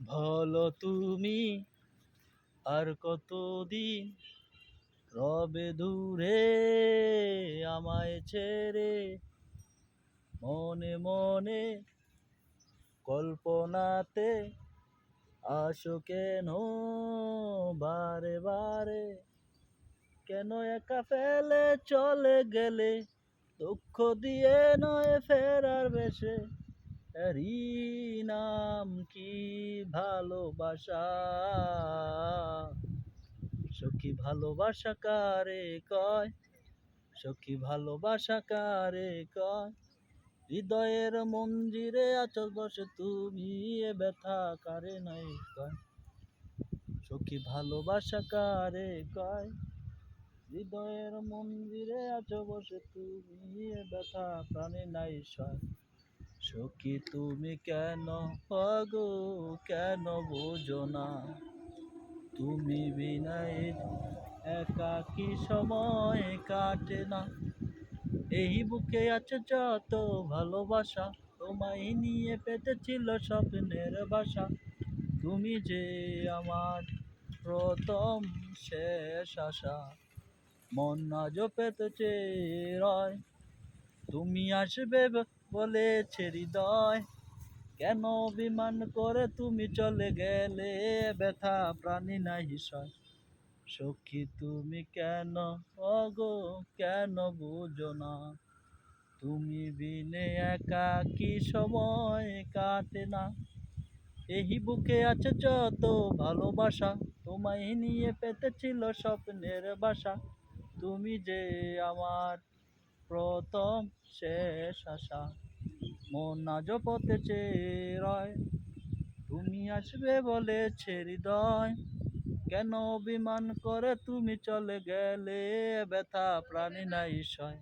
বলো তুমি আর কতদিন রবে দূরে আমায় ছেড়ে, মনে মনে কল্পনাতে আসো কেন বারে বারে, কেন একা ফেলে চলে গেলে, দুঃখ দিয়ে নয় ফেরার বেশে, এরই নাম কি ভালোবাসা? সখী ভালোবাসা কারে কয়, সখী ভালোবাসা কারে কয়, হৃদয়ের মন্দিরে আছো বসে তুমি, এ ব্যথা কারে নাই কয়, সখী ভালোবাসা কারে কয়, হৃদয়ের মন্দিরে আছো বসে তুমি, এ ব্যথা প্রাণে নাই সয়। সখী তুমি কেন পাগো, কেন বোঝো না, তুমি বিনা একাকী সময় কাটে না, এই বুকে আছে যত ভালোবাসা, তোমায় নিয়ে পেতেছিল স্বপ্নের বাসা, তুমি যে আমার প্রথম শেষ আশা, মন আজও পেতেছে রয়, তুমি আসবে বলেছে হৃদয়, কেন অভিমান করে তুমি চলে গেলে, ব্যথা প্রাণী নাই সয়। সখী তুমি কেন অগো, কেন বুঝো না, তুমি বিনে একাকী সময় কাটে না, এই বুকে আছে যত ভালোবাসা, তোমায় নিয়ে পেতেছিল স্বপ্নের বাসা, তুমি যে আমার প্রথম শেষ আশা, মন আজও পথে চেয়ে রয়, তুমি আসবে বলেছে হৃদয়, কেন অভিমান করে তুমি চলে গেলে, ব্যথা প্রাণী নাই সয়।